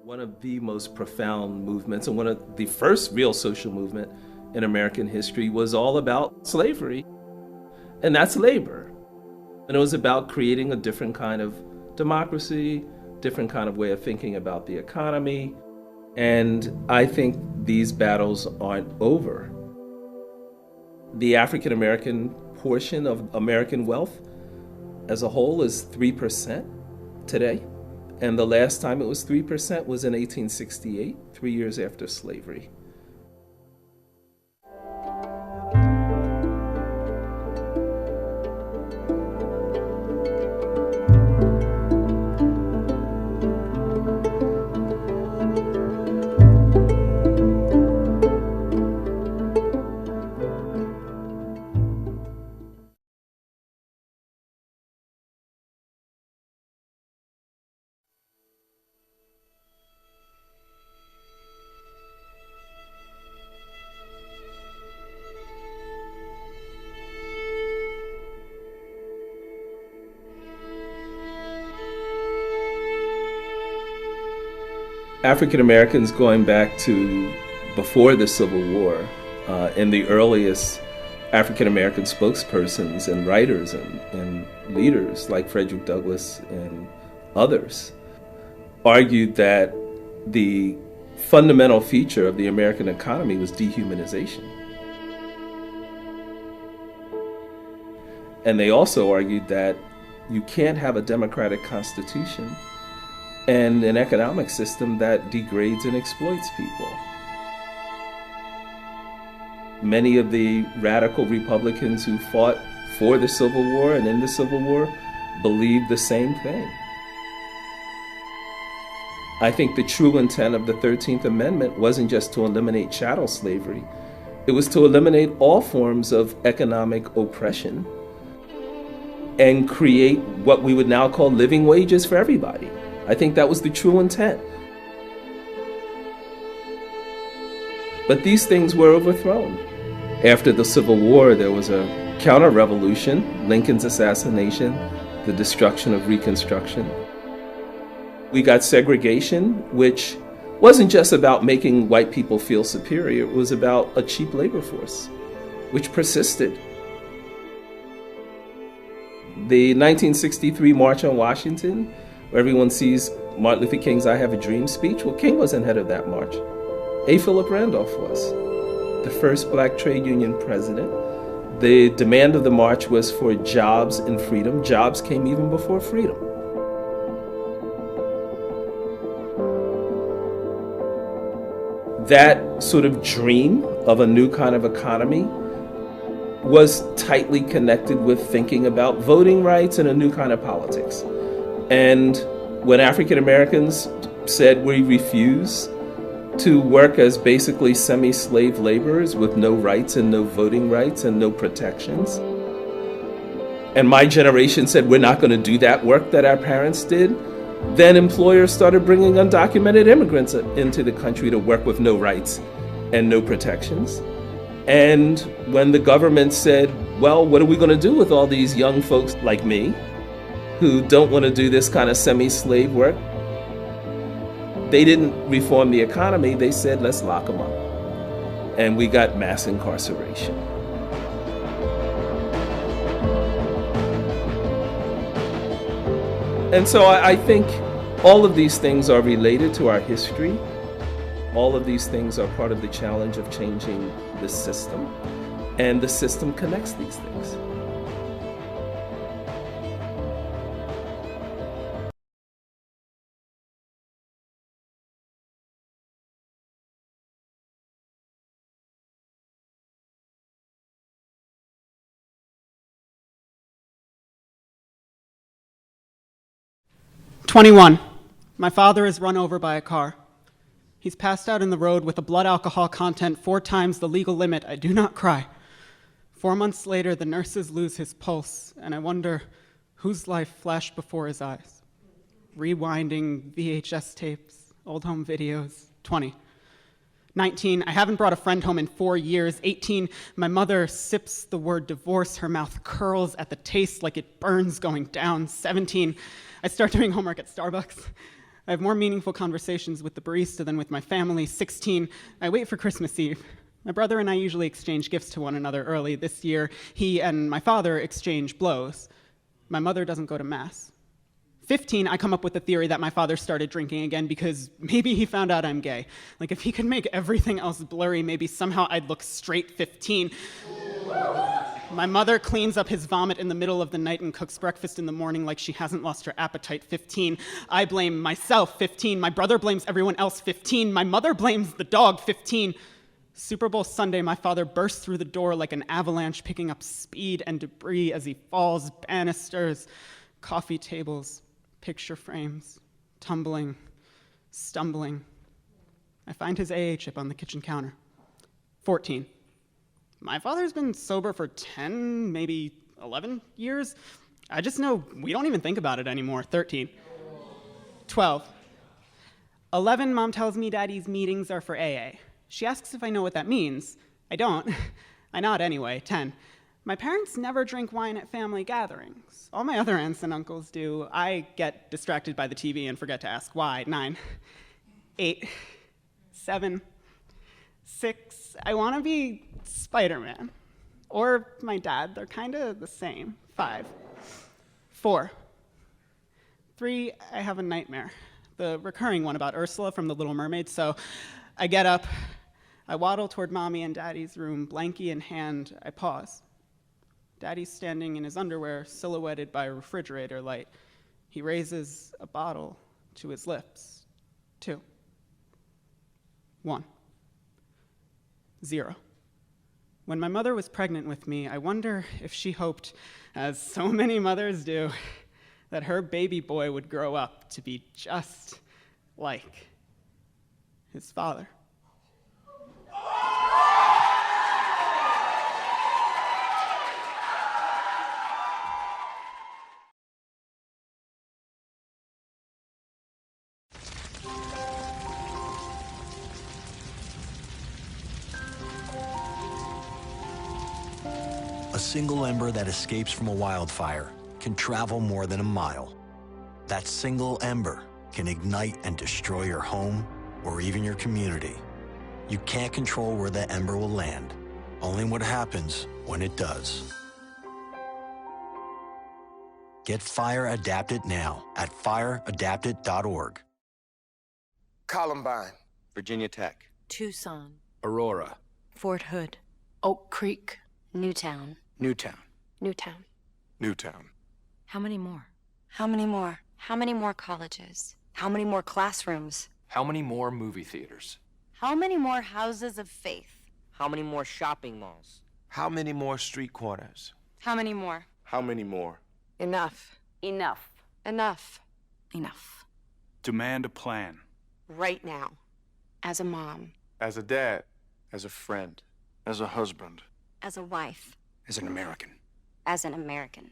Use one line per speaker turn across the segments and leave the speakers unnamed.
One of the most profound movements and one of the first real social movement in American history was all about slavery, and that's labor. And it was about creating a different kind of democracy, different kind of way of thinking about the economy. And I think these battles aren't over. The African American portion of American wealth as a whole is 3% today. And the last time it was 3% was in 1868, 3 years after slavery. African Americans going back to before the Civil War, and the earliest African American spokespersons and writers and leaders like Frederick Douglass and others argued that the fundamental feature of the American economy was dehumanization. And they also argued that you can't have a democratic constitution and an economic system that degrades and exploits people. Many of the radical Republicans who fought for the Civil War and in the Civil War believed the same thing. I think the true intent of the 13th Amendment wasn't just to eliminate chattel slavery. It was to eliminate all forms of economic oppression and create what we would now call living wages for everybody. I think that was the true intent. But these things were overthrown. After the Civil War, there was a counter-revolution, Lincoln's assassination, the destruction of Reconstruction. We got segregation, which wasn't just about making white people feel superior, it was about a cheap labor force, which persisted. The 1963 March on Washington, where everyone sees Martin Luther King's I Have a Dream speech. Well, King wasn't head of that march. A. Philip Randolph was, the first black trade union president. The demand of the march was for jobs and freedom. Jobs came even before freedom. That sort of dream of a new kind of economy was tightly connected with thinking about voting rights and a new kind of politics. And when African Americans said we refuse to work as basically semi-slave laborers with no rights and no voting rights and no protections, and my generation said we're not going to do that work that our parents did, then employers started bringing undocumented immigrants into the country to work with no rights and no protections. And when the government said, well, what are we going to do with all these young folks like me who don't want to do this kind of semi-slave work? They didn't reform the economy. They said, let's lock them up. And we got mass incarceration. And so I think all of these things are related to our history. All of these things are part of the challenge of changing the system. And the system connects these things.
"21. My father is run over by a car. He's passed out in the road with a blood alcohol content 4 times the legal limit. I do not cry. 4 months later, the nurses lose his pulse, and I wonder whose life flashed before his eyes. Rewinding VHS tapes, old home videos. 20. 19, I haven't brought a friend home in 4 years. 18, my mother sips the word divorce. Her mouth curls at the taste like it burns going down. 17, I start doing homework at Starbucks. I have more meaningful conversations with the barista than with my family. 16, I wait for Christmas Eve. My brother and I usually exchange gifts to one another early. This year, he and my father exchange blows. My mother doesn't go to Mass. 15, I come up with the theory that my father started drinking again because maybe he found out I'm gay. Like, if he could make everything else blurry, maybe somehow I'd look straight. 15. My mother cleans up his vomit in the middle of the night and cooks breakfast in the morning like she hasn't lost her appetite. 15. I blame myself. 15. My brother blames everyone else. 15. My mother blames the dog. 15. Super Bowl Sunday, my father bursts through the door like an avalanche, picking up speed and debris as he falls, banisters, coffee tables, picture frames, tumbling, stumbling. I find his AA chip on the kitchen counter. 14. My father's been sober for 10, maybe 11 years. I just know we don't even think about it anymore. 13. 12. 11, Mom tells me Daddy's meetings are for AA. She asks if I know what that means. I don't. I nod anyway. 10. My parents never drink wine at family gatherings. All my other aunts and uncles do. I get distracted by the TV and forget to ask why. 9. 8. 7. 6. I want to be Spider-Man. Or my dad. They're kind of the same. 5. 4. 3. I have a nightmare. The recurring one about Ursula from The Little Mermaid. So I get up. I waddle toward Mommy and Daddy's room, blankie in hand. I pause. Daddy's standing in his underwear, silhouetted by a refrigerator light. He raises a bottle to his lips. 2. 1. 0. When my mother was pregnant with me, I wonder if she hoped, as so many mothers do, that her baby boy would grow up to be just like his father.
A single ember that escapes from a wildfire can travel more than a mile. That single ember can ignite and destroy your home or even your community. You can't control where that ember will land, only what happens when it does. Get Fire Adapted now at fireadapted.org.
Columbine, Virginia Tech,
Tucson,
Aurora,
Fort Hood, Oak Creek,
Newtown.
Newtown,
Newtown.
Newtown.
How many more?
How many more? How many more colleges? How many more classrooms?
How many more movie theaters?
How many more houses of faith?
How many more shopping malls?
How many more street corners?
How many more?
How many more?
Enough.
Enough.
Enough.
Enough.
Demand a plan.
Right now. As a mom.
As a dad, as a friend, as a husband,
As a wife.
As an American.
As an American.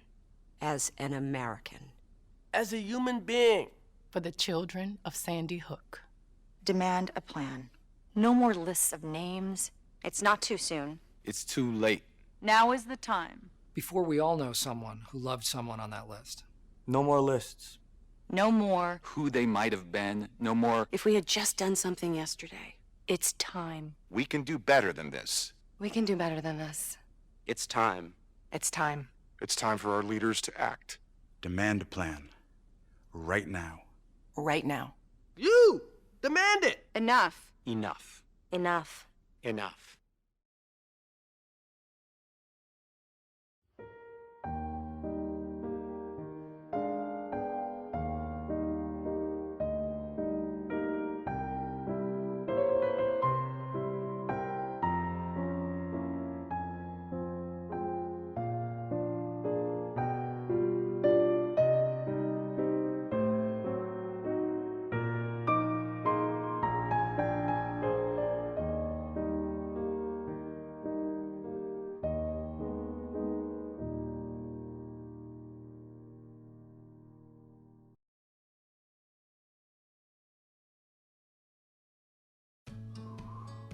As an American.
As a human being.
For the children of Sandy Hook.
Demand a plan. No more lists of names. It's not too soon.
it's too late.
Now is the time.
Before we all know someone who loved someone on that list.
No more lists.
No more.
Who they might have been. No more.
If we had just done something yesterday. It's time.
We can do better than this.
We can do better than this.
It's time.
It's time.
It's time for our leaders to act.
Demand a plan. Right now.
Right now.
You! Demand it!
Enough.
Enough.
Enough.
Enough.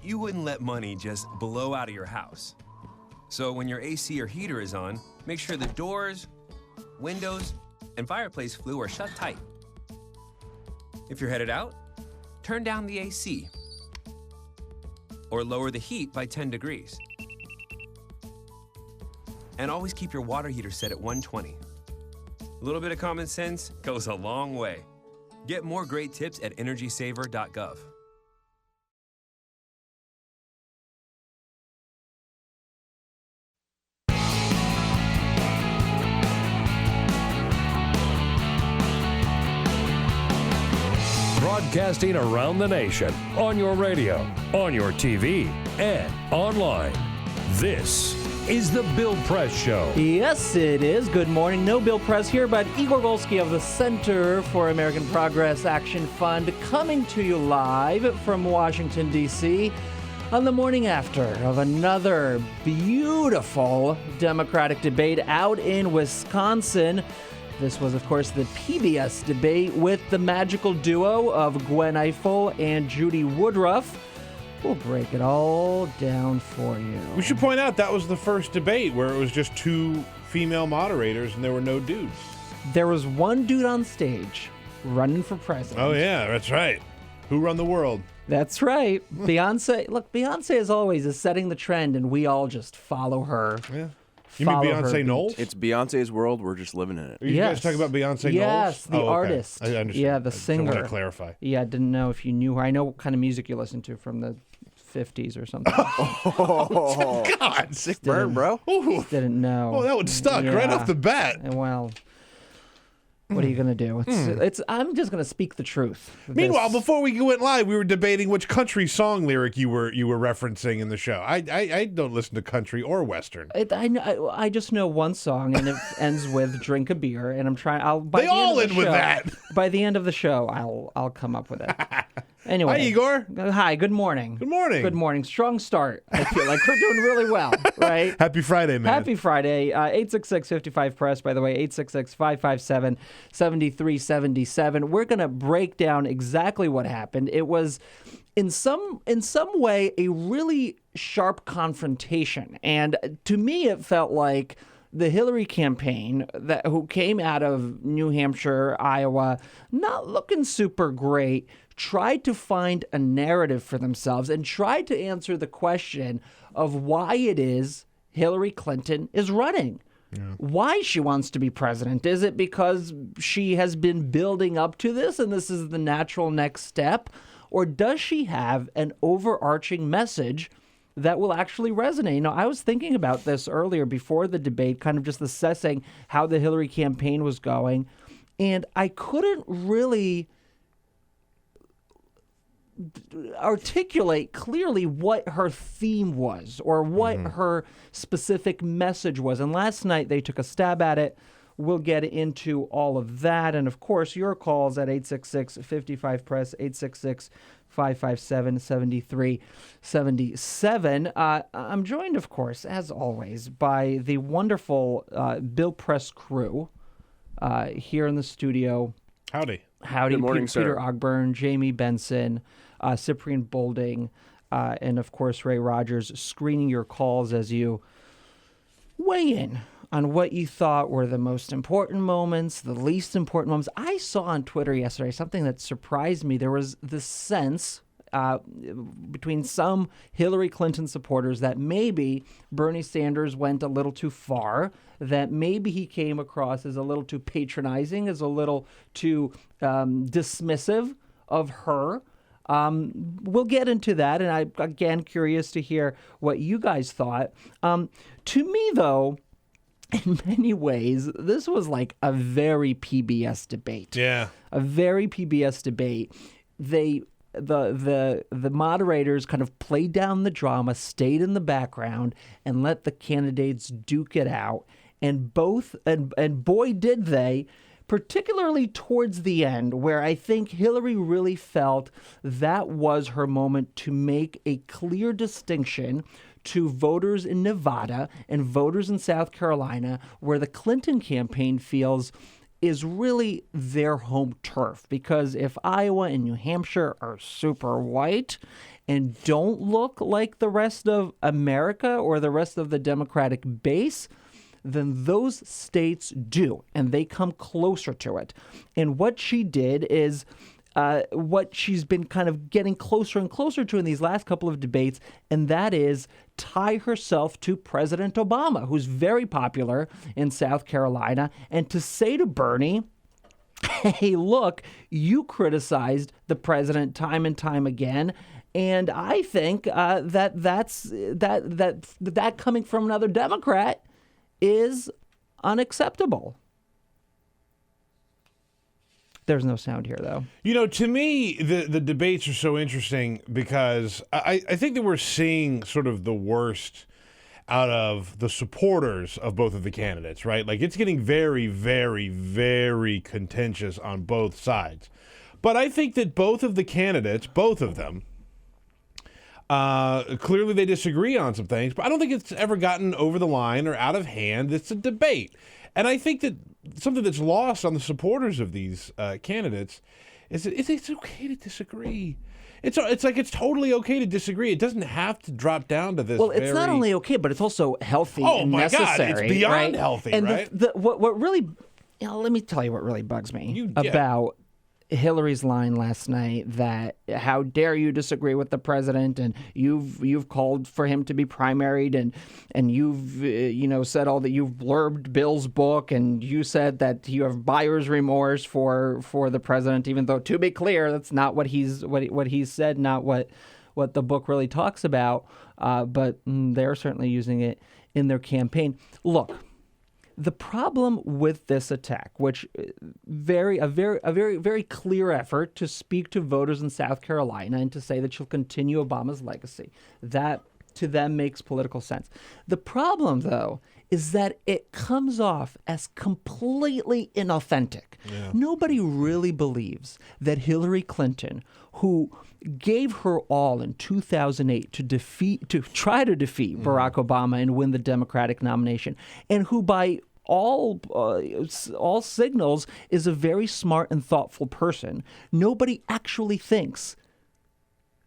You wouldn't let money just blow out of your house. So when your AC or heater is on, make sure the doors, windows, and fireplace flue are shut tight. If you're headed out, turn down the AC or lower the heat by 10 degrees. And always keep your water heater set at 120. A little bit of common sense goes a long way. Get more great tips at energysaver.gov.
Broadcasting around the nation, on your radio, on your TV, and online. This is the Bill Press Show.
Yes, it is. Good morning. No Bill Press here, but Igor Volsky of the Center for American Progress Action Fund coming to you live from Washington, D.C. on the morning after of another beautiful Democratic debate out in Wisconsin. This was, of course, the PBS debate with the magical duo of Gwen Ifill and Judy Woodruff. We'll break it all down for you.
We should point out that was the first debate where it was just two female moderators and there were no dudes.
There was one dude on stage running for president.
Oh, yeah, that's right. Who run the world?
That's right. Beyonce. Look, Beyonce, as always, is setting the trend, and we all just follow her.
Yeah. You mean Beyonce Knowles?
It's Beyonce's world. We're just living in it.
Are you guys talking about Beyonce Knowles?
Yes, the artist.
I understand.
Yeah, the singer.
I want to clarify.
Yeah, I didn't know if you knew her. I know what kind of music you listen to from the 50s or something.
Oh,
God.
Sick burn, bro.
Didn't know.
Oh, that one stuck right off the bat.
Well, what are you going to do? I'm just going to speak the truth.
Meanwhile, before we went live, we were debating which country song lyric you were referencing in the show. I don't listen to country or Western.
I just know one song, and it ends with "drink a beer," and I'm trying.
They all end with that.
By the end of the show, I'll come up with it. Anyway.
Hi, Igor.
Hi, good morning.
Good morning.
Good morning. Strong start. I feel like we're doing really well, right?
Happy Friday, man.
Happy Friday. 866-55-PRESS, by the way, 866-557-7377. We're going to break down exactly what happened. It was, in some way, a really sharp confrontation. And to me, it felt like the Hillary campaign who came out of New Hampshire, Iowa, not looking super great, tried to find a narrative for themselves and tried to answer the question of why it is Hillary Clinton is running. Yeah. Why she wants to be president. Is it because she has been building up to this and this is the natural next step? Or does she have an overarching message that will actually resonate? Now, I was thinking about this earlier before the debate, kind of just assessing how the Hillary campaign was going, and I couldn't really articulate clearly what her theme was or what her specific message was. And last night they took a stab at it. We'll get into all of that. And of course, your calls at 866-55-PRESS, 866-557-7377. I'm joined, of course, as always, by the wonderful Bill Press crew here in the studio.
Howdy.
Good morning,
Peter
sir.
Ogburn, Jamie Benson, Cyprian Bolding, and of course Ray Rogers, screening your calls as you weigh in on what you thought were the most important moments, the least important moments. I saw on Twitter yesterday something that surprised me. There was this sense between some Hillary Clinton supporters that maybe Bernie Sanders went a little too far, that maybe he came across as a little too patronizing, as a little too dismissive of her. We'll get into that, and I'm, again, curious to hear what you guys thought. To me, though, in many ways, this was like a very PBS debate.
Yeah.
A very PBS debate. The moderators kind of played down the drama, stayed in the background, and let the candidates duke it out. And boy, did they, particularly towards the end, where I think Hillary really felt that was her moment to make a clear distinction to voters in Nevada and voters in South Carolina, where the Clinton campaign feels is really their home turf. Because if Iowa and New Hampshire are super white and don't look like the rest of America or the rest of the Democratic base, then those states do, and they come closer to it. And what she did is what she's been kind of getting closer and closer to in these last couple of debates, and that is tie herself to President Obama, who's very popular in South Carolina, and to say to Bernie, hey, look, you criticized the president time and time again, and I think that coming from another Democrat is unacceptable. There's no sound here, though.
You know, to me, the debates are so interesting because I think that we're seeing sort of the worst out of the supporters of both of the candidates, right? Like, it's getting very, very, very contentious on both sides. But I think that both of the candidates, both of them, clearly they disagree on some things, but I don't think it's ever gotten over the line or out of hand. It's a debate. And I think that something that's lost on the supporters of these candidates is that it's okay to disagree. It's like it's totally okay to disagree. It doesn't have to drop down to this.
Well, it's not only okay, but it's also healthy and necessary.
Oh my God, it's beyond
right?
healthy,
and
right?
What really, let me tell you what really bugs me about Hillary's line last night that how dare you disagree with the president, and you've called for him to be primaried, and you've said all that, you've blurbed Bill's book, and you said that you have buyer's remorse for the president, even though, to be clear, that's not what he's said, not what the book really talks about, but they're certainly using it in their campaign. Look, the problem with this attack, which a very clear effort to speak to voters in South Carolina and to say that she'll continue Obama's legacy, that to them makes political sense. The problem, though, is that it comes off as completely inauthentic. Yeah. Nobody really believes that Hillary Clinton, who gave her all in 2008 to try to defeat Barack Obama and win the Democratic nomination, and who by all signals is a very smart and thoughtful person. Nobody actually thinks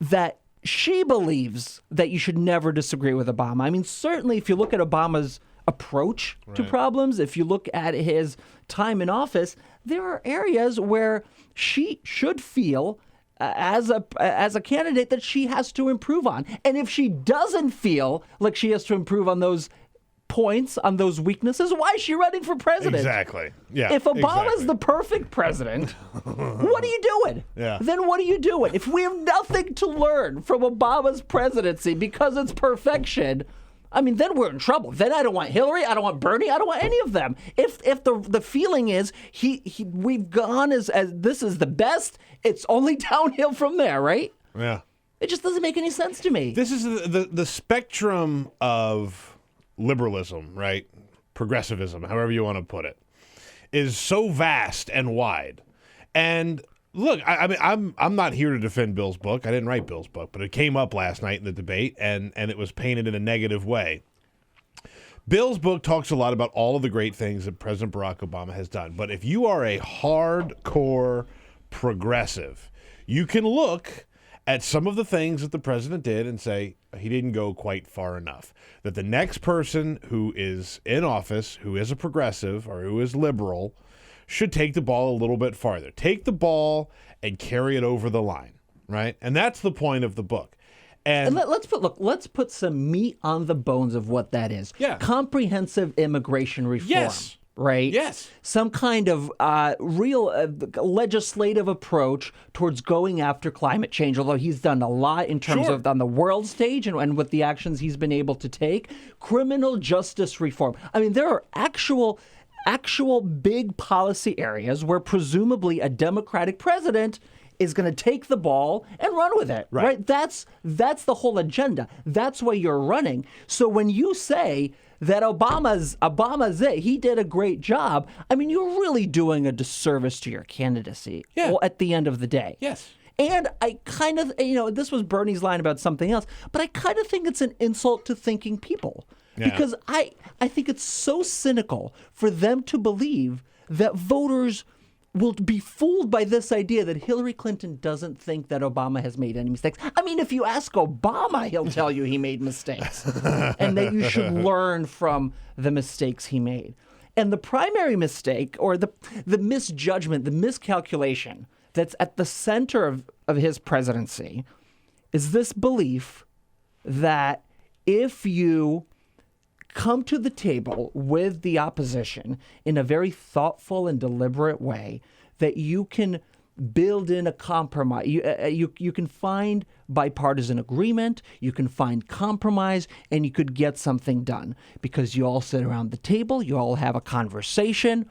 that she believes that you should never disagree with Obama. I mean, certainly if you look at Obama's approach to problems, if you look at his time in office, there are areas where she should feel as a candidate that she has to improve on. And if she doesn't feel like she has to improve on those points, on those weaknesses, why is she running for president?
Exactly. Yeah.
If Obama's the perfect president, what are you doing?
Yeah.
Then what are you doing? If we have nothing to learn from Obama's presidency because it's perfection, I mean, then we're in trouble. Then I don't want Hillary. I don't want Bernie. I don't want any of them. If the feeling is we've gone as this is the best, it's only downhill from there, right?
Yeah.
It just doesn't make any sense to me.
This is the spectrum of liberalism, right? Progressivism, however you want to put it, is so vast and wide. And look, I mean, I'm not here to defend Bill's book. I didn't write Bill's book, but it came up last night in the debate, and it was painted in a negative way. Bill's book talks a lot about all of the great things that President Barack Obama has done. But if you are a hardcore progressive, you can look at some of the things that the president did and say he didn't go quite far enough. That the next person who is in office, who is a progressive or who is liberal, should take the ball a little bit farther. Take the ball and carry it over the line, right? And that's the point of the book. And
let's put some meat on the bones of what that is.
Yeah.
Comprehensive immigration reform.
Yes.
Right?
Yes.
Some kind of real legislative approach towards going after climate change, although he's done a lot in terms of on the world stage and with the actions he's been able to take. Criminal justice reform. I mean, there are actual big policy areas where presumably a Democratic president is going to take the ball and run with it. Right? That's the whole agenda. That's why you're running. So when you say that Obama's it, he did a great job, I mean, you're really doing a disservice to your candidacy at the end of the day.
Yes.
And I kind of, this was Bernie's line about something else, but I kind of think it's an insult to thinking people. Yeah. Because I think it's so cynical for them to believe that voters will be fooled by this idea that Hillary Clinton doesn't think that Obama has made any mistakes. I mean, if you ask Obama, he'll tell you he made mistakes and that you should learn from the mistakes he made. And the primary mistake or the misjudgment, the miscalculation that's at the center of his presidency is this belief that if you come to the table with the opposition in a very thoughtful and deliberate way, that you can build in a compromise. You can find bipartisan agreement, you can find compromise, and you could get something done because you all sit around the table, you all have a conversation,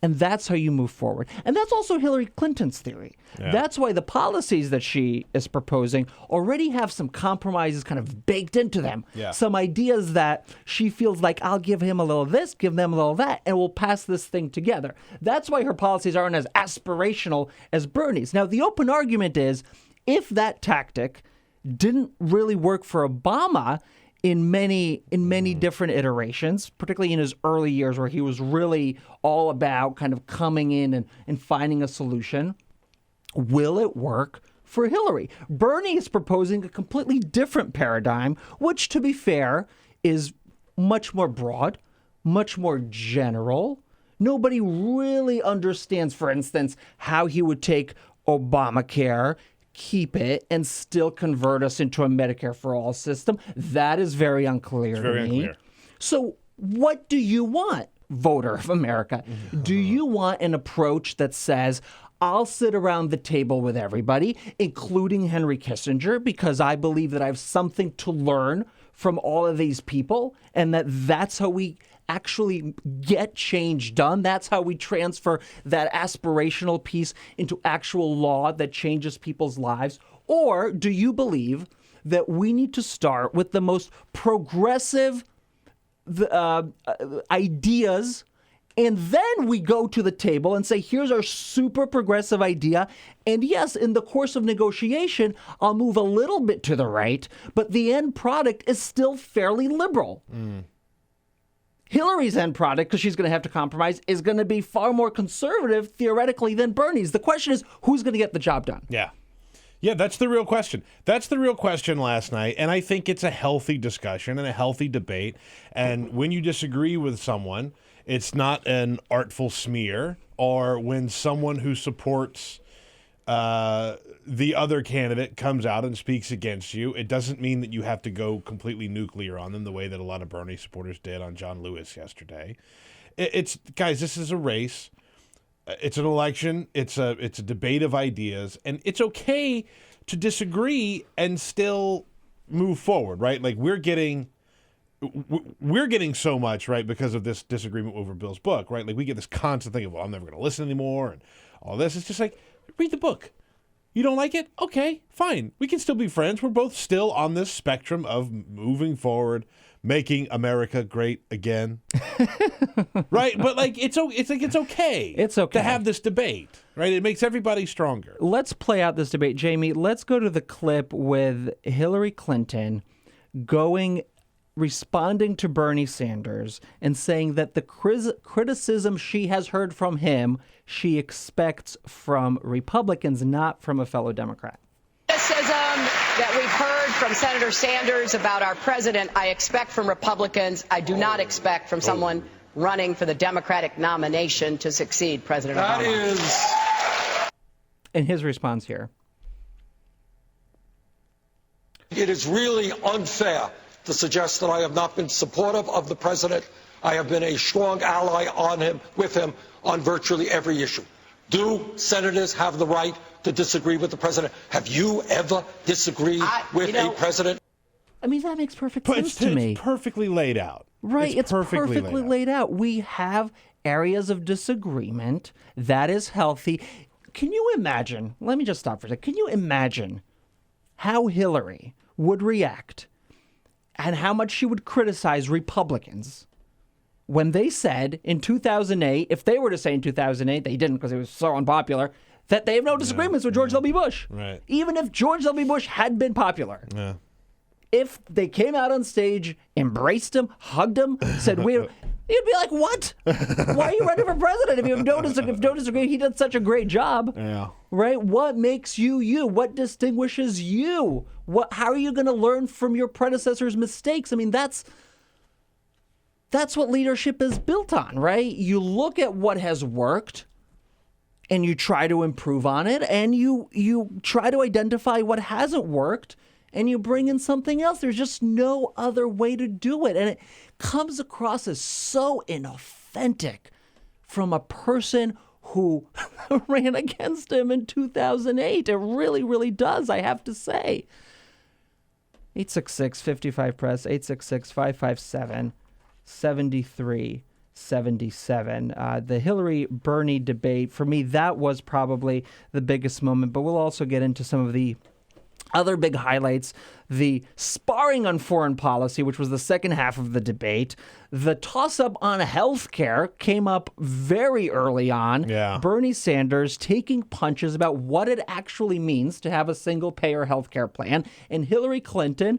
and that's how you move forward. And that's also Hillary Clinton's theory. Yeah. That's why the policies that she is proposing already have some compromises kind of baked into them. Yeah. Some ideas that she feels like, I'll give him a little of this, give them a little of that, and we'll pass this thing together. That's why her policies aren't as aspirational as Bernie's. Now, the open argument is, if that tactic didn't really work for Obama in many different iterations, particularly in his early years where he was really all about kind of coming in and finding a solution, will it work for Hillary? Bernie is proposing a completely different paradigm, which, to be fair, is much more broad, much more general. Nobody really understands, for instance, how he would take Obamacare, keep it, and still convert us into a Medicare for All system. That is very unclear to me. Unclear. So what do you want, voter of America? Do you want an approach that says, I'll sit around the table with everybody, including Henry Kissinger, because I believe that I have something to learn from all of these people, and that's how we actually get change done. That's how we transfer that aspirational piece into actual law that changes people's lives? Or do you believe that we need to start with the most progressive ideas, and then we go to the table and say, here's our super progressive idea, and yes, in the course of negotiation, I'll move a little bit to the right, but the end product is still fairly liberal. Hillary's end product, because she's going to have to compromise, is going to be far more conservative, theoretically, than Bernie's. The question is, who's going to get the job done?
Yeah. Yeah, that's the real question. That's the real question last night, and I think it's a healthy discussion and a healthy debate. And when you disagree with someone, it's not an artful smear, or when someone who supports the other candidate comes out and speaks against you, it doesn't mean that you have to go completely nuclear on them the way that a lot of Bernie supporters did on John Lewis yesterday. Guys, this is a race. It's an election. It's a debate of ideas, and it's okay to disagree and still move forward, right? Like we're getting so much, right, because of this disagreement over Bill's book, right? Like we get this constant thing of, well, I'm never going to listen anymore and all this. It's just like, read the book. You don't like it? Okay, fine. We can still be friends. We're both still on this spectrum of moving forward, making America great again. Right? But like it's okay.
It's okay
to have this debate, right? It makes everybody stronger.
Let's play out this debate, Jamie. Let's go to the clip with Hillary Clinton responding to Bernie Sanders and saying that the criticism she has heard from him, she expects from Republicans, not from a fellow Democrat.
Criticism that we've heard from Senator Sanders about our president, I expect from Republicans. I do not expect from someone running for the Democratic nomination to succeed President Obama.
And his response here.
It is really unfair to suggest that I have not been supportive of the president. I have been a strong ally with him on virtually every issue. Do senators have the right to disagree with the president? Have you ever disagreed with a president?
I mean, that makes perfect sense to me.
It's perfectly laid out.
Right, it's perfectly laid out. We have areas of disagreement. That is healthy. Can you imagine, let me just stop for a second. Can you imagine how Hillary would react and how much she would criticize Republicans when they said in 2008, if they were to say in 2008, they didn't because it was so unpopular, that they have no disagreements with George W. Bush.
Right.
Even if George W. Bush had been popular.
Yeah.
If they came out on stage, embraced him, hugged him, said, you'd be like, what? Why are you running for president if you don't disagree? He did such a great job.
Yeah.
Right? What makes you you? What distinguishes you? How are you going to learn from your predecessor's mistakes? I mean, that's what leadership is built on, right? You look at what has worked and you try to improve on it, and you try to identify what hasn't worked, and you bring in something else. There's just no other way to do it. And it comes across as so inauthentic from a person who ran against him in 2008. It really, really does, I have to say. 866-55-PRESS, 866-557-7377. The Hillary-Bernie debate, for me, that was probably the biggest moment, but we'll also get into some of the other big highlights, the sparring on foreign policy, which was the second half of the debate. The toss-up on health care came up very early on.
Yeah.
Bernie Sanders taking punches about what it actually means to have a single-payer health care plan, and Hillary Clinton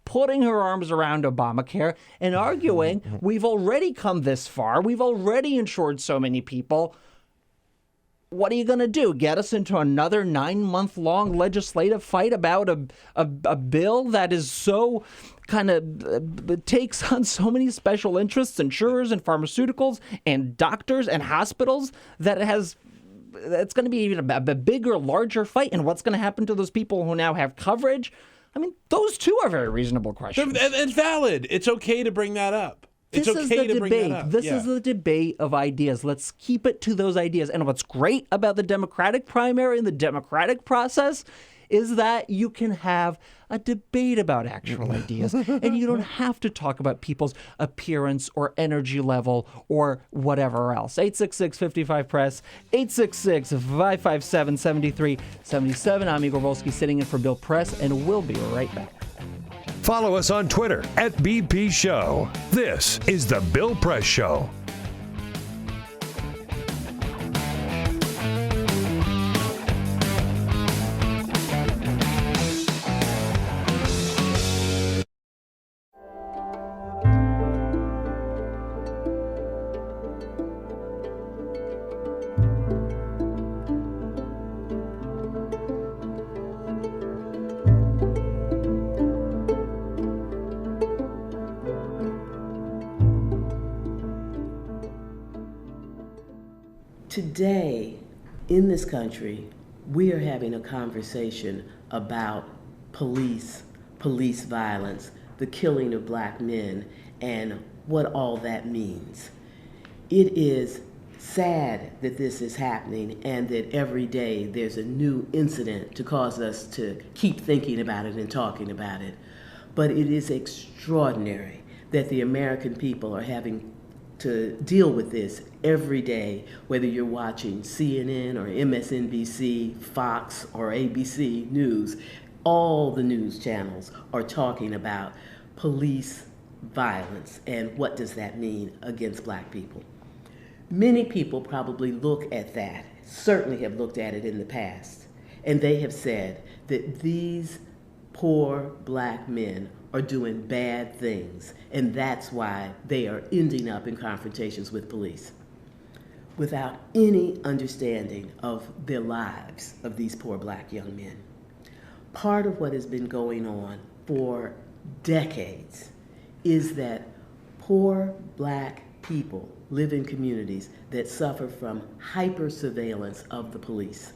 putting her arms around Obamacare and arguing, we've already come this far, we've already insured so many people. What are you going to do? Get us into another 9-month-long legislative fight about a bill that is so kind of takes on so many special interests, insurers and pharmaceuticals and doctors and hospitals that it's going to be even a bigger, larger fight. And what's going to happen to those people who now have coverage? I mean, those two are very reasonable questions.
And valid. It's okay to bring that up. It's okay to bring that up.
This is the debate of ideas. Let's keep it to those ideas. And what's great about the Democratic primary and the Democratic process is that you can have a debate about actual ideas, and you don't have to talk about people's appearance or energy level or whatever else. 866-55-PRESS, 866-557-7377. I'm Igor Volsky sitting in for Bill Press, and we'll be right back.
Follow us on Twitter @BP Show. This is The Bill Press Show.
Today, in this country, we are having a conversation about police violence, the killing of black men, and what all that means. It is sad that this is happening and that every day there's a new incident to cause us to keep thinking about it and talking about it. But it is extraordinary that the American people are having to deal with this every day, whether you're watching CNN or MSNBC, Fox, or ABC News. All the news channels are talking about police violence and what does that mean against black people. Many people probably look at that, certainly have looked at it in the past, and they have said that these poor black men are doing bad things, and that's why they are ending up in confrontations with police without any understanding of their lives of these poor black young men. Part of what has been going on for decades is that poor black people live in communities that suffer from hyper surveillance of the police.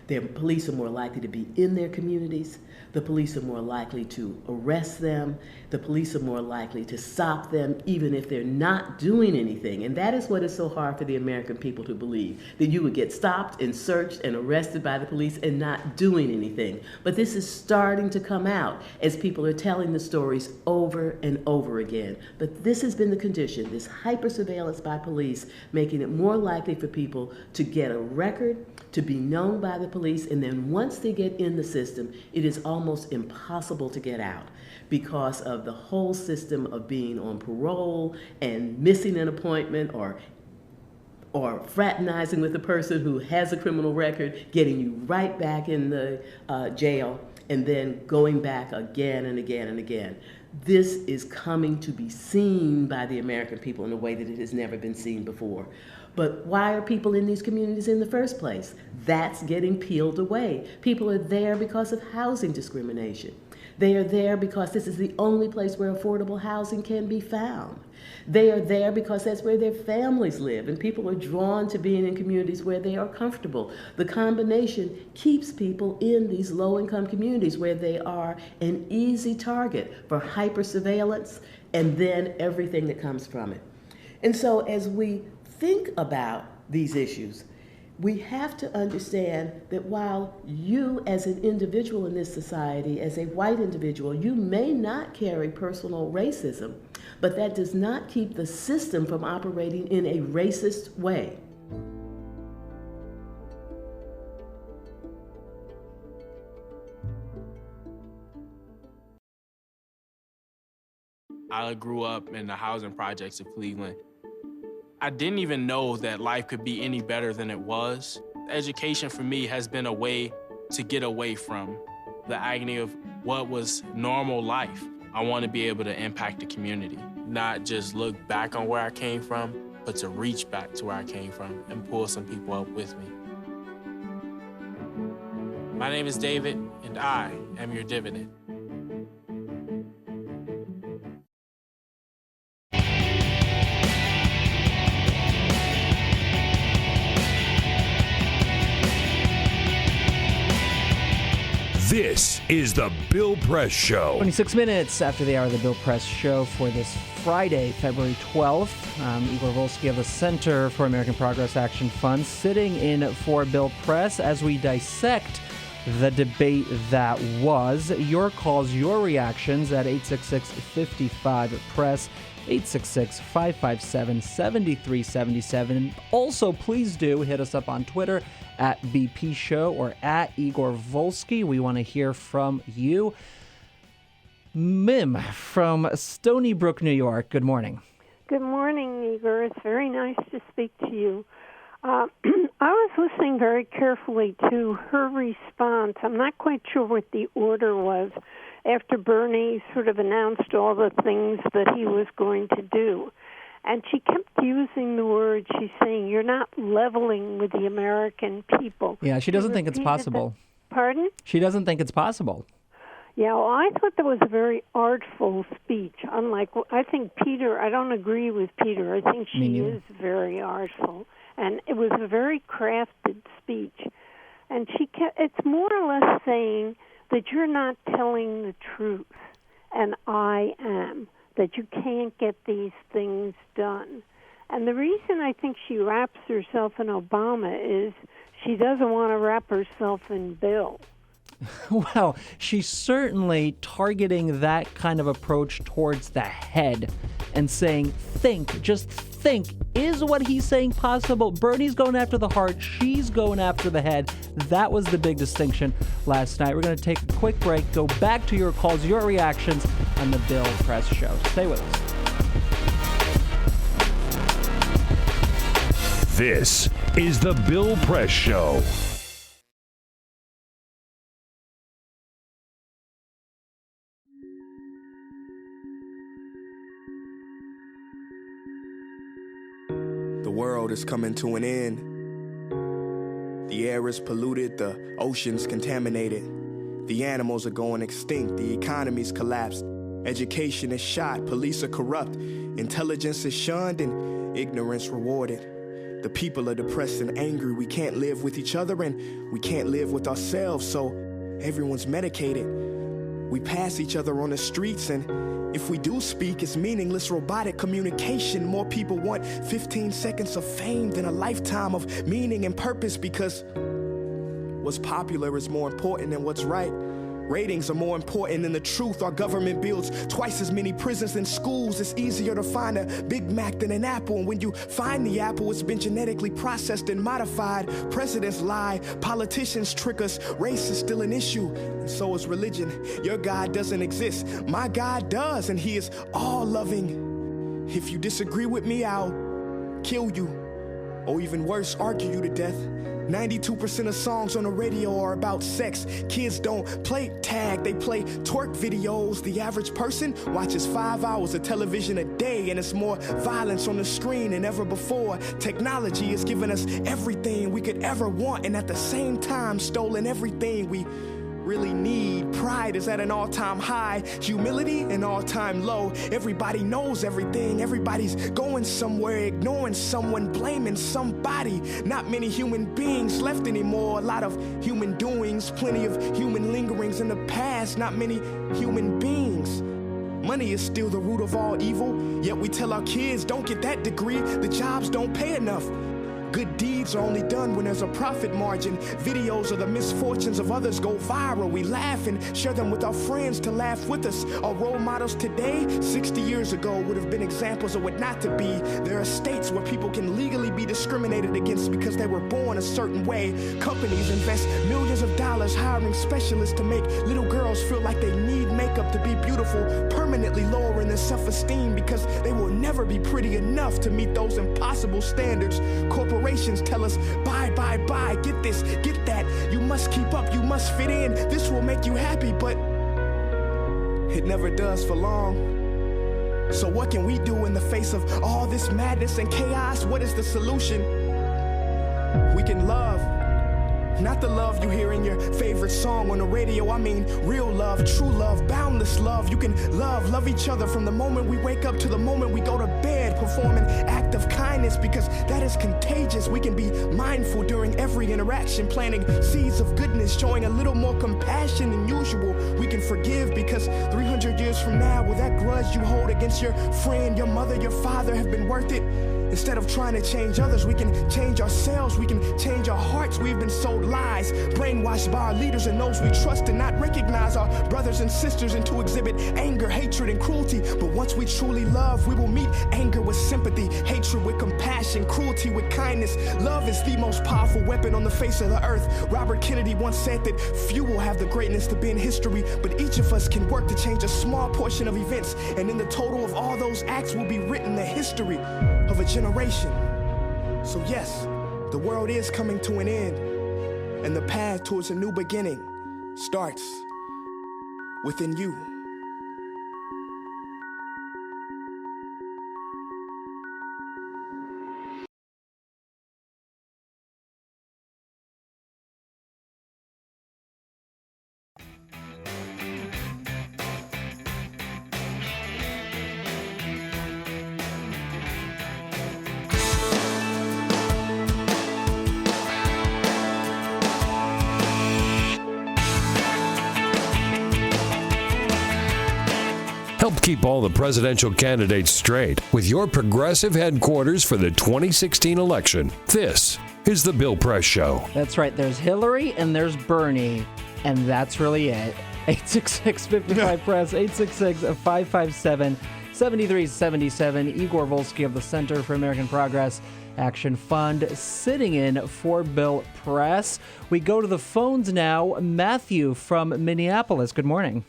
Their police are more likely to be in their communities. The police are more likely to arrest them. The police are more likely to stop them even if they're not doing anything. And that is what is so hard for the American people to believe, that you would get stopped and searched and arrested by the police and not doing anything. But this is starting to come out as people are telling the stories over and over again. But this has been the condition, this hyper surveillance by police, making it more likely for people to get a record, to be known by the police, and then once they get in the system, it is almost impossible to get out because of the whole system of being on parole and missing an appointment or fraternizing with a person who has a criminal record, getting you right back in the jail, and then going back again and again and again. This is coming to be seen by the American people in a way that it has never been seen before. But why are people in these communities in the first place? That's getting peeled away. People are there because of housing discrimination. They are there because this is the only place where affordable housing can be found. They are there because that's where their families live, and people are drawn to being in communities where they are comfortable. The combination keeps people in these low-income communities where they are an easy target for hyper-surveillance and then everything that comes from it. And so as we think about these issues, we have to understand that while you as an individual in this society, as a white individual, you may not carry personal racism, but that does not keep the system from operating in a racist way.
I grew up in the housing projects of Cleveland. I didn't even know that life could be any better than it was. Education for me has been a way to get away from the agony of what was normal life. I want to be able to impact the community, not just look back on where I came from, but to reach back to where I came from and pull some people up with me. My name is David, and I am your dividend.
This is the Bill Press Show.
26 minutes after the hour of the Bill Press Show for this Friday, February 12th. Igor Volsky of the Center for American Progress Action Fund sitting in for Bill Press as we dissect the debate that was. Your calls, your reactions at 866-55-PRESS, 866-557-7377. Also, please do hit us up on Twitter at BP Show or at Igor Volsky. We want to hear from you. Mim from Stony Brook, New York. Good morning.
Good morning, Igor. It's very nice to speak to you. I was listening very carefully to her response. I'm not quite sure what the order was after Bernie sort of announced all the things that he was going to do. And she kept using the word, she's saying, you're not leveling with the American people.
Yeah, she doesn't think it's possible.
Pardon?
She doesn't think it's possible.
Yeah, well, I thought that was a very artful speech. Unlike, I think Peter, I don't agree with Peter. I think she is very artful. And it was a very crafted speech. And she kept, it's more or less saying that you're not telling the truth, and I am, that you can't get these things done. And the reason I think she wraps herself in Obama is she doesn't want to wrap herself in Bill.
Well, she's certainly targeting that kind of approach towards the head and saying, think, just think, is what he's saying possible? Bernie's going after the heart, she's going after the head. That was the big distinction last night. We're going to take a quick break, go back to your calls, your reactions on the Bill Press Show. Stay with us.
This is the Bill Press Show.
The world is coming to an end. The air is polluted, the ocean's contaminated. The animals are going extinct, the economy's collapsed. Education is shot, police are corrupt. Intelligence is shunned and ignorance rewarded. The people are depressed and angry. We can't live with each other and we can't live with ourselves, so everyone's medicated. We pass each other on the streets, and if we do speak, it's meaningless robotic communication. More people want 15 seconds of fame than a lifetime of meaning and purpose, because what's popular is more important than what's right. Ratings are more important than the truth. Our government builds twice as many prisons than schools. It's easier to find a Big Mac than an apple. And when you find the apple, it's been genetically processed and modified. Presidents lie, politicians trick us. Race is still an issue, and so is religion. Your God doesn't exist. My God does, and he is all-loving. If you disagree with me, I'll kill you. Or even worse, argue you to death. 92% of songs on the radio are about sex. Kids don't play tag, they play twerk videos. The average person watches 5 hours of television a day, and it's more violence on the screen than ever before. Technology has given us everything we could ever want, and at the same time stolen everything we really need. Pride is at an all-time high, humility an all-time low. Everybody knows everything, everybody's going somewhere, ignoring someone, blaming somebody. Not many human beings left anymore, a lot of human doings, plenty of human lingerings in the past, not many human beings. Money is still the root of all evil, yet we tell our kids don't get that degree, the jobs don't pay enough. Good deeds are only done when there's a profit margin. Videos of the misfortunes of others go viral. We laugh and share them with our friends to laugh with us. Our role models today, 60 years ago, would have been examples of what not to be. There are states where people can legally be discriminated against because they were born a certain way. Companies invest millions of dollars hiring specialists to make little girls feel like they need makeup to be beautiful, permanently lowering their self-esteem because they will never be pretty enough to meet those impossible standards. Corporations tell us, buy, get this, get that. You must keep up, you must fit in. This will make you happy, but it never does for long. So what can we do in the face of all this madness and chaos? What is the solution? We can love. Not the love you hear in your favorite song on the radio. I mean real love, true love, boundless love. You can love each other from the moment we wake up to the moment we go to bed. Perform an act of kindness because that is contagious. We can be mindful during every interaction, planting seeds of goodness, showing a little more compassion than usual. We can forgive because 300 years from now, will that grudge you hold against your friend, your mother, your father have been worth it? Instead of trying to change others, we can change ourselves. We can change our hearts. We've been sold lies, brainwashed by our leaders and those we trust, and not recognize our brothers and sisters and to exhibit anger, hatred, and cruelty. But once we truly love, we will meet anger with sympathy, hatred with compassion, cruelty with kindness. Love is the most powerful weapon on the face of the earth. Robert Kennedy once said that few will have the greatness to be in history, but each of us can work to change a small portion of events, and in the total of all those acts will be written the history of a generation. So yes, the world is coming to an end, and the path towards a new beginning starts within you.
Help keep all the presidential candidates straight with your progressive headquarters for the 2016 election. This is The Bill Press Show.
That's right. There's Hillary and there's Bernie, and that's really it. 866-55-PRESS, 866-557-7377. Igor Volsky of the Center for American Progress Action Fund sitting in for Bill Press. We go to the phones now. Matthew from Minneapolis. Good morning.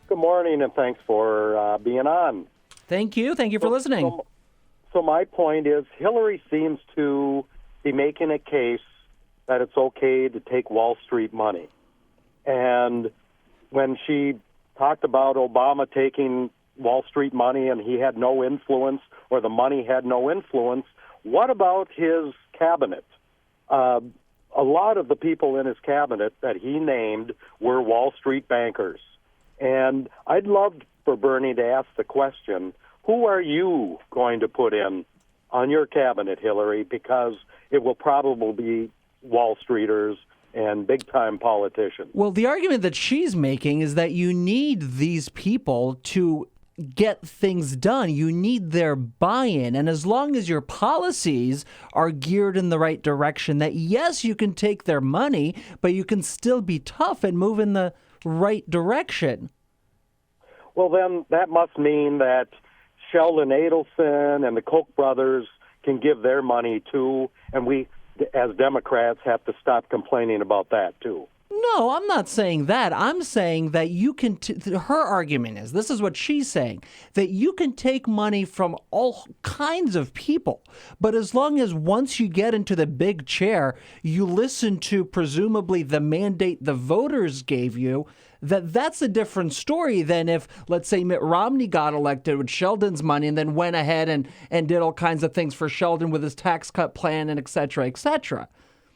Good morning, and thanks for being on.
Thank you. Thank you for listening.
So my point is, Hillary seems to be making a case that it's okay to take Wall Street money. And when she talked about Obama taking Wall Street money and he had no influence, or the money had no influence, what about his cabinet? A lot of the people in his cabinet that he named were Wall Street bankers. And I'd love for Bernie to ask the question, who are you going to put in on your cabinet, Hillary? Because it will probably be Wall Streeters and big-time politicians.
Well, the argument that she's making is that you need these people to get things done. You need their buy-in. And as long as your policies are geared in the right direction, that yes, you can take their money, but you can still be tough and move in the right direction.
Well, then that must mean that Sheldon Adelson and the Koch brothers can give their money too, and we, as Democrats, have to stop complaining about that too.
No, I'm not saying that. I'm saying that you can, her argument is, this is what she's saying, that you can take money from all kinds of people, but as long as once you get into the big chair, you listen to presumably the mandate the voters gave you, that's a different story than if, let's say, Mitt Romney got elected with Sheldon's money and then went ahead and did all kinds of things for Sheldon with his tax cut plan and et cetera, et cetera.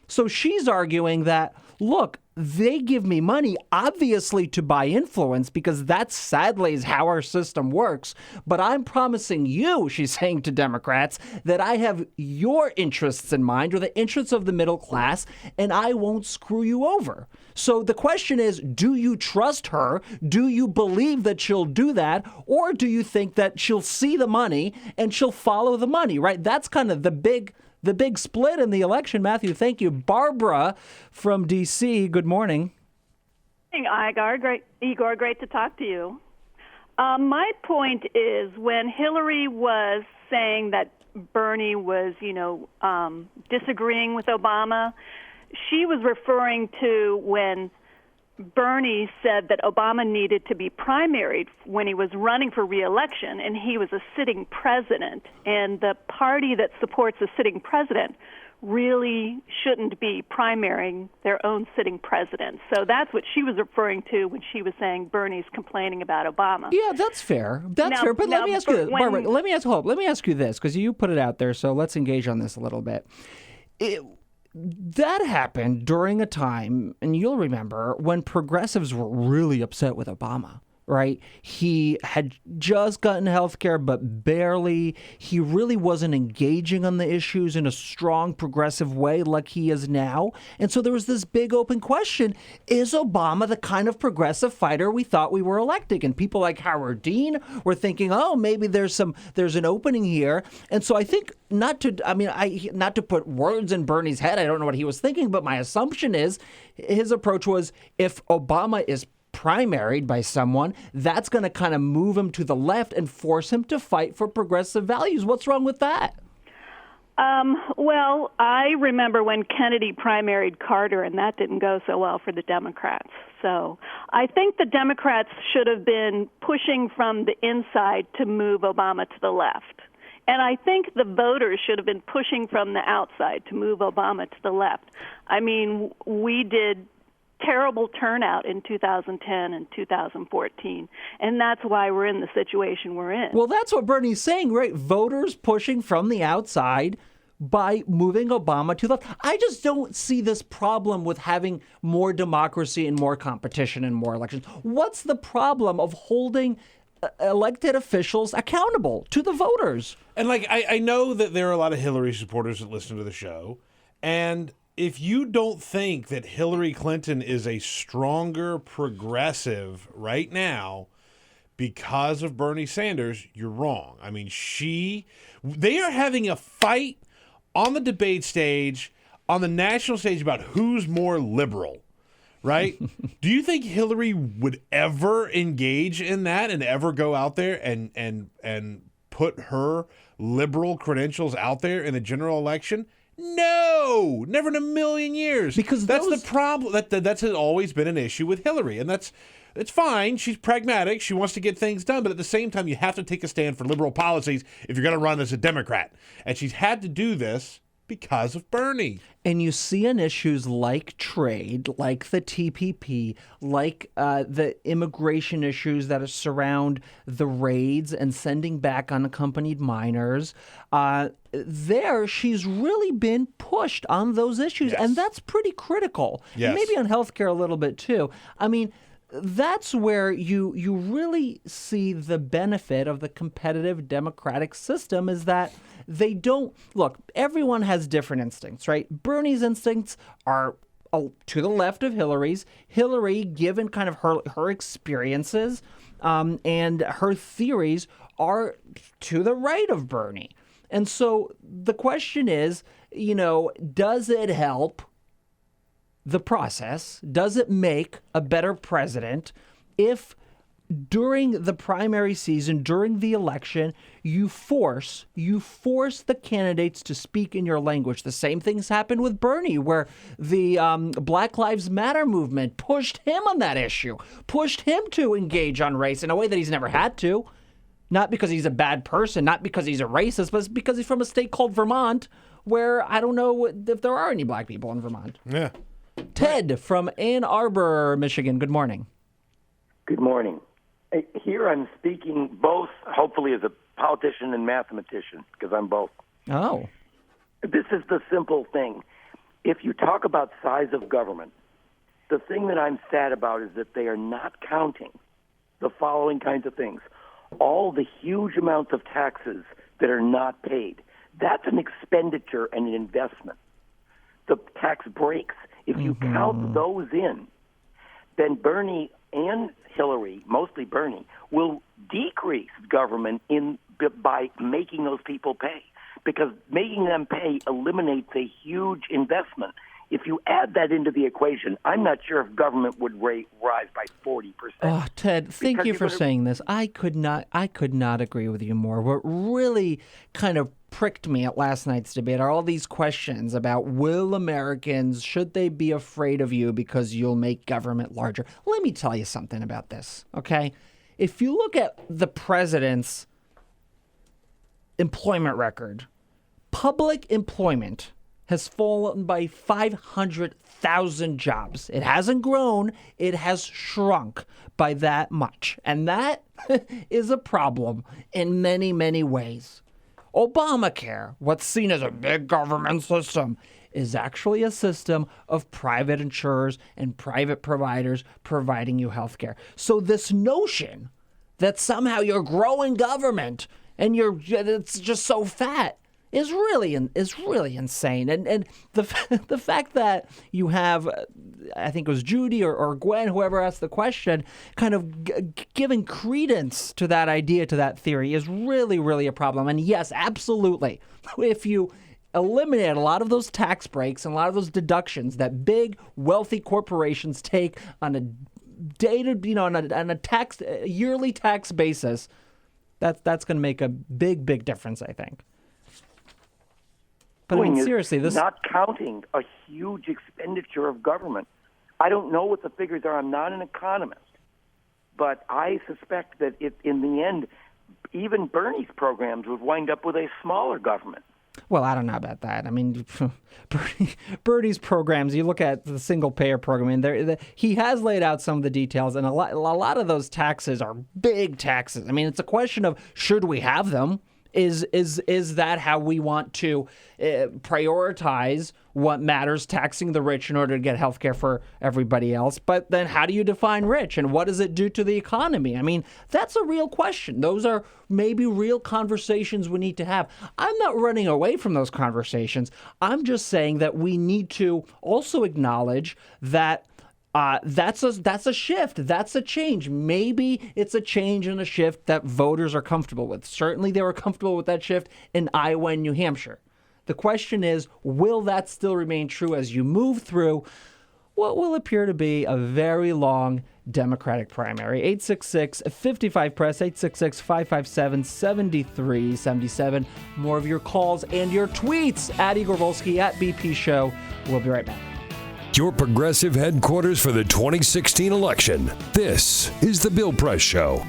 So she's arguing that, look, they give me money, obviously, to buy influence, because that sadly is how our system works. But I'm promising you, she's saying to Democrats, that I have your interests in mind, or the interests of the middle class, and I won't screw you over. So the question is, do you trust her? Do you believe that she'll do that? Or do you think that she'll see the money and she'll follow the money, right? That's kind of the big split in the election. Matthew, thank you. Barbara from D.C., good morning.
Igor, great to talk to you. My point is, when Hillary was saying that Bernie was, disagreeing with Obama, she was referring to when Bernie said that Obama needed to be primaried when he was running for re-election, and he was a sitting president. And the party that supports a sitting president really shouldn't be primarying their own sitting president. So that's what she was referring to when she was saying Bernie's complaining about Obama.
Yeah, that's fair. That's fair. But let me ask you this, Barbara. Let me ask you this, because you put it out there. So let's engage on this a little bit. That happened during a time, and you'll remember, when progressives were really upset with Obama, right? He had just gotten health care, but barely. He really wasn't engaging on the issues in a strong progressive way like he is now. And so there was this big open question, is Obama the kind of progressive fighter we thought we were electing? And people like Howard Dean were thinking, oh, maybe there's an opening here. And so I think, not to put words in Bernie's head, I don't know what he was thinking, but my assumption is his approach was, if Obama is primaried by someone, that's going to kind of move him to the left and force him to fight for progressive values. What's wrong with that?
Well, I remember when Kennedy primaried Carter, and that didn't go so well for the Democrats. So I think the Democrats should have been pushing from the inside to move Obama to the left. And I think the voters should have been pushing from the outside to move Obama to the left. I mean, we did terrible turnout in 2010 and 2014, and that's why we're in the situation we're in.
Well, that's what Bernie's saying, right? Voters pushing from the outside by moving Obama to the left. I just don't see this problem with having more democracy and more competition and more elections. What's the problem of holding elected officials accountable to the voters?
And I know that there are a lot of Hillary supporters that listen to the show, and if you don't think that Hillary Clinton is a stronger progressive right now because of Bernie Sanders, you're wrong. I mean, they are having a fight on the debate stage, on the national stage, about who's more liberal, right? Do you think Hillary would ever engage in that and ever go out there and put her liberal credentials out there in the general election? No, never in a million years.
Because
that's the problem. That's always been an issue with Hillary, and it's fine. She's pragmatic. She wants to get things done, but at the same time, you have to take a stand for liberal policies if you're going to run as a Democrat. And she's had to do this because of Bernie.
And you see on issues like trade, like the TPP, like the immigration issues that surround the raids and sending back unaccompanied minors, there she's really been pushed on those issues. Yes. And that's pretty critical.
Yes.
Maybe on healthcare a little bit too. I mean, that's where you really see the benefit of the competitive democratic system, is that they don't look, everyone has different instincts, right? Bernie's instincts are to the left of Hillary's. Hillary, given kind of her experiences and her theories, are to the right of Bernie. And so the question is, does it help the process? Does it make a better president if during the primary season, during the election, you force the candidates to speak in your language? The same things happened with Bernie, where the Black Lives Matter movement pushed him on that issue, pushed him to engage on race in a way that he's never had to. Not because he's a bad person, not because he's a racist, but because he's from a state called Vermont, where I don't know if there are any black people in Vermont.
Yeah.
Ted from Ann Arbor, Michigan. Good morning.
Good morning. Here I'm speaking both, hopefully, as a politician and mathematician, because I'm both.
Oh.
This is the simple thing. If you talk about size of government, The thing that I'm sad about is that they are not counting the following kinds of things. All the huge amounts of taxes that are not paid. That's an expenditure and an investment. The tax breaks, if you count those in, then Bernie and Hillary, mostly Bernie, will decrease government by making those people pay, because making them pay eliminates a huge investment. If you add that into the equation, I'm not sure if government would rise by 40%.
Oh, Ted, thank you for saying this. I could not agree with you more. What really kind of pricked me at last night's debate are all these questions about should they be afraid of you because you'll make government larger? Let me tell you something about this, okay? If you look at the president's employment record, public employment has fallen by 500,000 jobs. It hasn't grown, it has shrunk by that much. And that is a problem in many, many ways. Obamacare, what's seen as a big government system, is actually a system of private insurers and private providers providing you health care. So this notion that somehow you're growing government and it's just so fat is really insane. And the fact that you have, I think it was Judy or Gwen, whoever asked the question, kind of giving credence to that idea, to that theory, is really, really a problem. And yes, absolutely. If you eliminate a lot of those tax breaks and a lot of those deductions that big, wealthy corporations take on a on a yearly tax basis, that's going to make a big, big difference, I think. But I mean, seriously, this
not counting a huge expenditure of government. I don't know what the figures are. I'm not an economist, but I suspect that in the end, even Bernie's programs would wind up with a smaller government.
Well, I don't know about that. I mean, Bernie's programs, you look at the single-payer program, and he has laid out some of the details, and a lot of those taxes are big taxes. I mean, it's a question of, should we have them? Is that how we want to prioritize what matters, taxing the rich in order to get health care for everybody else? But then how do you define rich, and what does it do to the economy? I mean, that's a real question. Those are maybe real conversations we need to have. I'm not running away from those conversations. I'm just saying that we need to also acknowledge that that's a shift. That's a change. Maybe it's a change and a shift that voters are comfortable with. Certainly they were comfortable with that shift in Iowa and New Hampshire. The question is, will that still remain true as you move through what will appear to be a very long Democratic primary? 866-55-PRESS, 866-557-7377. More of your calls and your tweets at Igor Volsky, at BP Show. We'll be right back.
Your progressive headquarters for the 2016 election. This is The Bill Press Show.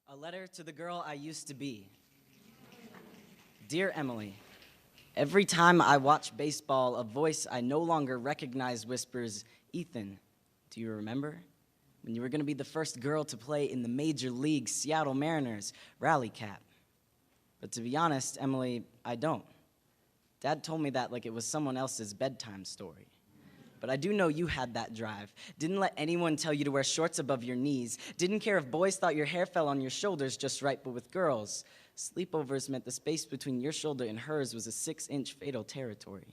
A letter to the girl I used to be. Dear Emily, every time I watch baseball, a voice I no longer recognize whispers, "Ethan, do you remember? When you were going to be the first girl to play in the Major League Seattle Mariners rally cap." But to be honest, Emily, I don't. Dad told me that like it was someone else's bedtime story. But I do know you had that drive. Didn't let anyone tell you to wear shorts above your knees. Didn't care if boys thought your hair fell on your shoulders just right, but with girls, sleepovers meant the space between your shoulder and hers was a 6-inch fatal territory.